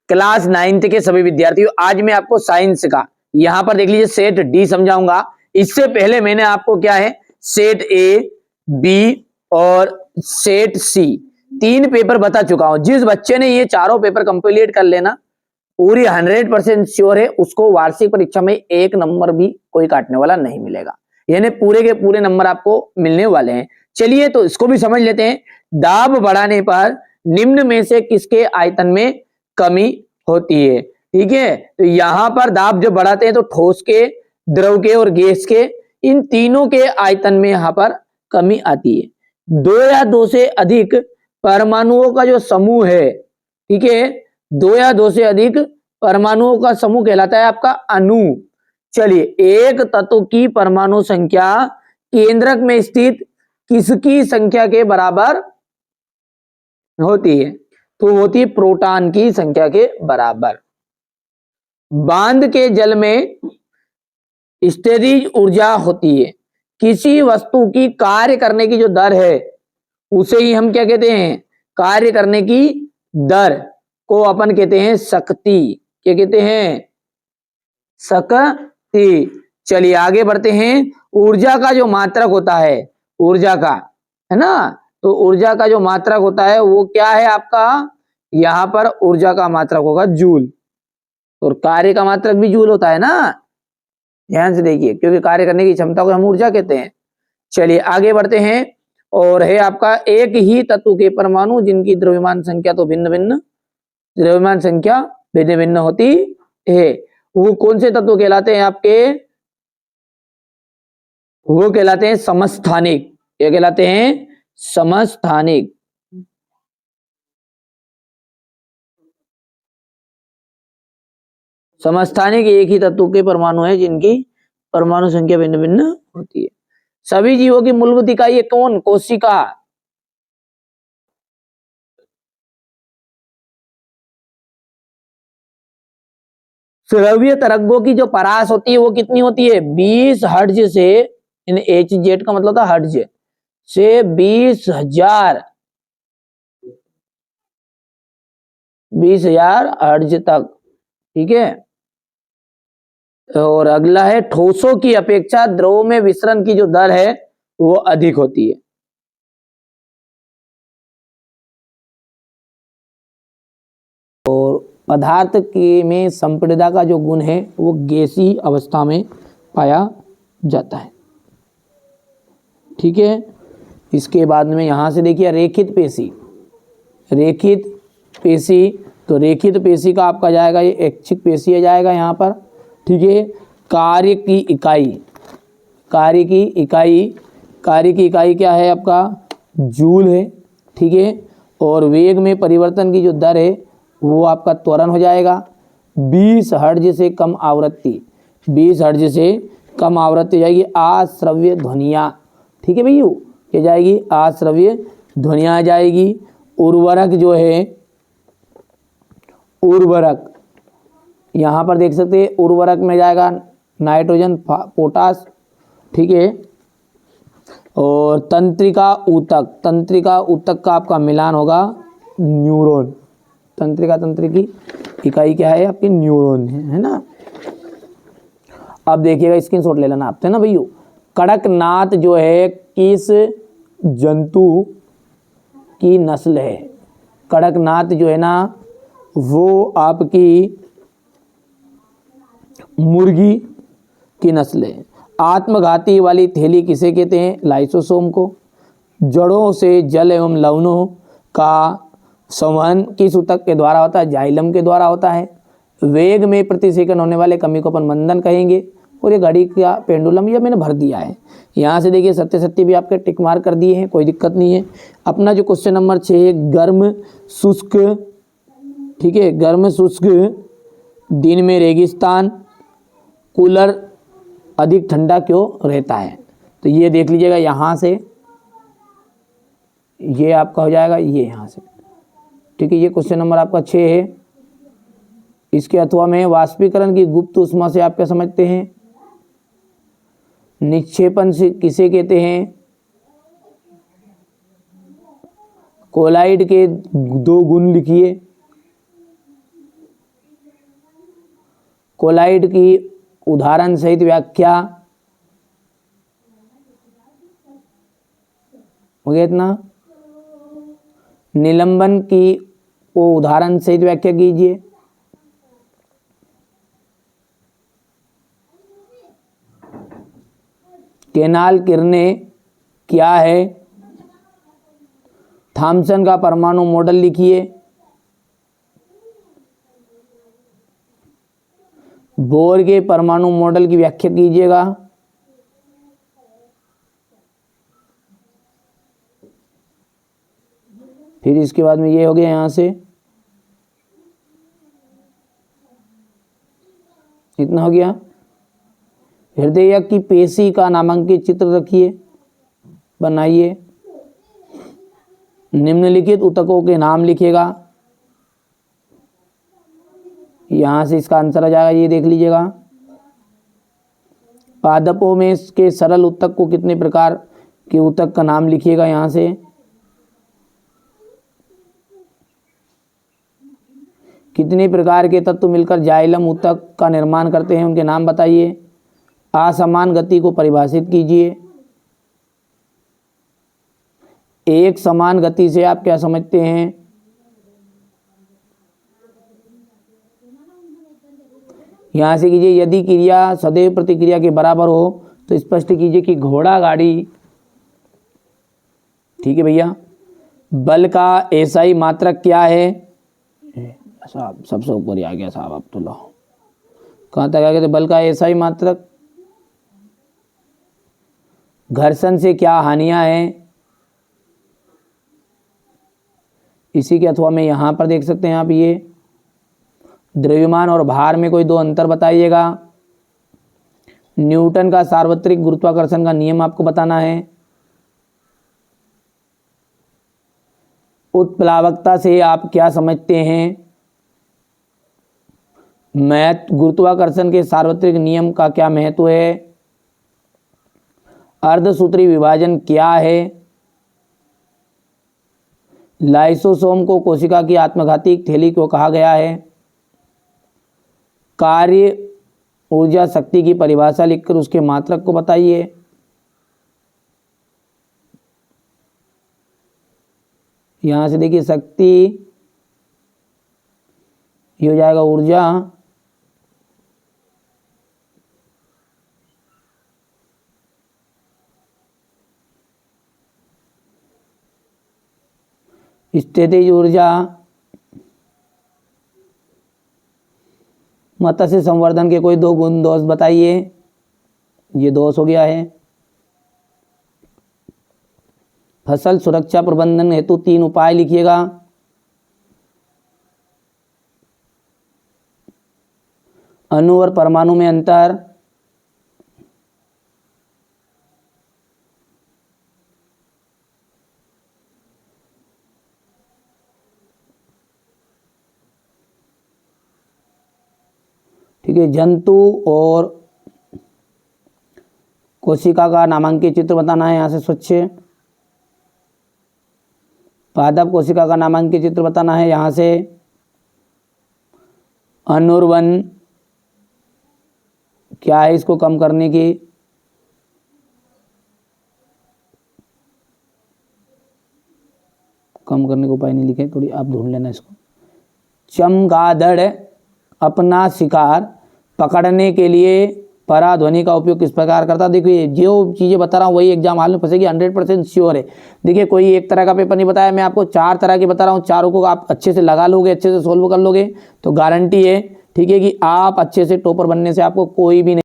Class 9th के सभी विद्यार्थियों, आज मैं आपको साइंस का यहां पर देख लीजिए सेट डी समझाऊंगा। इससे पहले मैंने आपको क्या है सेट ए, बी और सेट सी 3 पेपर बता चुका हूं। जिस बच्चे ने ये चारों पेपर कंप्लीट कर लेना पूरी 100% श्योर है उसको वार्षिक परीक्षा में 1 नंबर भी कोई काटने वाला नहीं मिलेगा, यानी पूरे के पूरे नंबर आपको मिलने वाले हैं। चलिए तो इसको भी समझ लेते हैं। दाब बढ़ाने पर निम्न में से किसके आयतन में कमी होती है? ठीक है, तो यहां पर दाब जब बढ़ाते हैं तो ठोस के, द्रव के और गैस के, इन तीनों के आयतन में यहां पर कमी आती है। 2 या 2 से अधिक परमाणुओं का जो समूह है, ठीक है, 2 या 2 से अधिक परमाणुओं का समूह कहलाता है आपका अणु। चलिए, एक तत्व की परमाणु संख्या केंद्रक में स्थित किसकी संख्या के बराबर होती है? तो होती है प्रोटॉन की संख्या के बराबर। बांध के जल में स्थितिज ऊर्जा होती है। किसी वस्तु की कार्य करने की जो दर है उसे ही हम क्या कहते हैं? कार्य करने की दर को अपन कहते हैं शक्ति। क्या कहते हैं? शक्ति। चलिए आगे बढ़ते हैं। ऊर्जा का जो मात्रक होता है, ऊर्जा का, है ना, तो ऊर्जा का जो मात्रक होता है वो क्या है आपका? यहां पर ऊर्जा का मात्रक होगा जूल, और कार्य का मात्रक भी जूल होता है ना, ध्यान से देखिए, क्योंकि कार्य करने की क्षमता को हम ऊर्जा कहते हैं। चलिए आगे बढ़ते हैं। और है आपका एक ही तत्व के परमाणु जिनकी द्रव्यमान संख्या तो भिन्न भिन्न, द्रव्यमान संख्या भिन्न भिन्न होती है। वो कौन से तत्व कहलाते हैं आपके? वो कहलाते हैं समस्थानिक। ये कहलाते हैं समस्थानिक। समस्थानिक एक ही तत्व के परमाणु है जिनकी परमाणु संख्या भिन्न भिन्न होती है। सभी जीवों की मूलभूत इकाई है कौन? कोशिका। श्रव्य तरंगों की जो परास होती है वो कितनी होती है? 20 हर्ट्ज से, एच जेड का मतलब था हर्ट्ज से 20,000 हर्ट्ज तक। ठीक है, और अगला है ठोसों की अपेक्षा द्रवों में विसरण की जो दर है वो अधिक होती है। और पदार्थ के में संपीड़ितता का जो गुण है वो गैसीय अवस्था में पाया जाता है। ठीक है, इसके बाद में यहां से देखिए रेखित पेशी। रेखित पेशी, तो रेखित पेशी का आपका जाएगा ये ऐच्छिक पेशी आ जाएगा यहाँ पर। ठीक है, कार्य की इकाई, कार्य की इकाई, कार्य की इकाई क्या है आपका? जूल है। ठीक है, और वेग में परिवर्तन की जो दर है वो आपका त्वरण हो जाएगा। 20 हर्ट्ज से कम आवृत्ति, 20 हर्ट्ज से कम आवृत्ति हो जाएगी अश्रव्य ध्वनियाँ। ठीक है भैया, ये जाएगी अश्रव्य ध्वनियाँ आ जाएगी। उर्वरक जो है, उर्वरक यहाँ पर देख सकते हैं, उर्वरक में जाएगा नाइट्रोजन, पोटास। ठीक है, और तंत्रिका ऊतक, तंत्रिका ऊतक का आपका मिलान होगा न्यूरॉन। तंत्रिका, तंत्र की इकाई क्या है आपकी? न्यूरॉन है ना। अब देखिएगा, स्क्रीनशॉट ले लेना आप, है ना भैया। कड़कनाथ जो है किस जंतु की नस्ल है? कड़कनाथ जो है ना वो आपकी मुर्गी की नस्ल है। आत्मघाती वाली थैली किसे कहते हैं? लाइसोसोम को। जड़ों से जल एवं लवणों का संवहन किस ऊतक के द्वारा होता है? जाइलम के द्वारा होता है। वेग में प्रति सेकंड होने वाले कमी को अपन मंदन कहेंगे। और ये घड़ी का पेंडुलम ये मैंने भर दिया है। यहाँ से देखिए सत्य सत्य भी आपके टिक मार्क कर दिए हैं, कोई दिक्कत नहीं है। अपना जो क्वेश्चन नंबर 6 है, गर्म शुष्क, ठीक है, गर्म शुष्क दिन में रेगिस्तान, कूलर अधिक ठंडा क्यों रहता है? तो ये देख लीजिएगा, यहाँ से ये आपका हो जाएगा, ये यहाँ से। ठीक है, ये क्वेश्चन नंबर आपका 6 है। इसके अथवा में वाष्पीकरण की गुप्त ऊष्मा से आप क्या समझते हैं? निक्षेपण से किसे कहते हैं? कोलाइड के 2 गुण लिखिए। कोलाइड की उदाहरण सहित व्याख्या, हो गया इतना। निलंबन की वो उदाहरण सहित व्याख्या कीजिए। केनाल किरणें क्या है? थॉमसन का परमाणु मॉडल लिखिए। बोर के परमाणु मॉडल की व्याख्या कीजिएगा। फिर इसके बाद में ये हो गया, यहां से इतना हो गया। हृदय की पेशी का नामांकित चित्र रखिए, बनाइए। निम्नलिखित ऊतकों के नाम लिखिएगा। यहां से इसका आंसर आ जाएगा, ये देख लीजिएगा। पादपों में के सरल ऊतक को कितने प्रकार के ऊतक का नाम लिखिएगा। यहां से कितने प्रकार के तत्व मिलकर जाइलम ऊतक का निर्माण करते हैं, उनके नाम बताइए। असमान गति को परिभाषित कीजिए। एक समान गति से आप क्या समझते हैं? यहां से कीजिए। यदि क्रिया सदैव प्रतिक्रिया के बराबर हो तो स्पष्ट कीजिए कि घोड़ा गाड़ी। ठीक है भैया। बल का एसआई मात्रक क्या है? साहब सबसे ऊपर ही आ गया साहब, अब तो लो कहाँ तक आ गए थे? बल का एसआई मात्रक। घर्षण से क्या हानियां हैं? इसी के अथवा में यहां पर देख सकते हैं आप, ये द्रव्यमान और भार में कोई दो अंतर बताइएगा। न्यूटन का सार्वत्रिक गुरुत्वाकर्षण का नियम आपको बताना है। उत्प्लावकता से आप क्या समझते हैं? गुरुत्वाकर्षण के सार्वत्रिक नियम का क्या महत्व है? अर्धसूत्री विभाजन क्या है? लाइसोसोम को कोशिका की आत्मघाती थैली को कहा गया है। कार्य ऊर्जा शक्ति की परिभाषा लिखकर उसके मात्रक को बताइए। यहां से देखिए, शक्ति ये हो जाएगा ऊर्जा, स्थितिज ऊर्जा, मत्स्य संवर्धन के कोई दो गुण दोष बताइए। ये दोष हो गया है। फसल सुरक्षा प्रबंधन हेतु 3 उपाय लिखिएगा। अणु और परमाणु में अंतर, ठीक है। जंतु और कोशिका का नामांकित चित्र बताना है। यहां से स्वच्छ पादप कोशिका का नामांकित चित्र बताना है। यहां से अनुर्वन क्या है, इसको कम करने की, कम करने को उपाय नहीं लिखे, थोड़ी आप ढूंढ लेना इसको। चमगादड़ अपना शिकार पकड़ने के लिए पराध्वनि का उपयोग किस प्रकार करता है? देखिए जो चीज़ें बता रहा हूँ वही एग्जाम हाल में फंसेगी, 100% श्योर है। देखिए कोई एक तरह का पेपर नहीं बताया, मैं आपको 4 तरह के बता रहा हूँ। चारों को आप अच्छे से लगा लोगे, अच्छे से सोल्व कर लोगे तो गारंटी है, ठीक है, कि आप अच्छे से टॉपर बनने से आपको कोई भी नहीं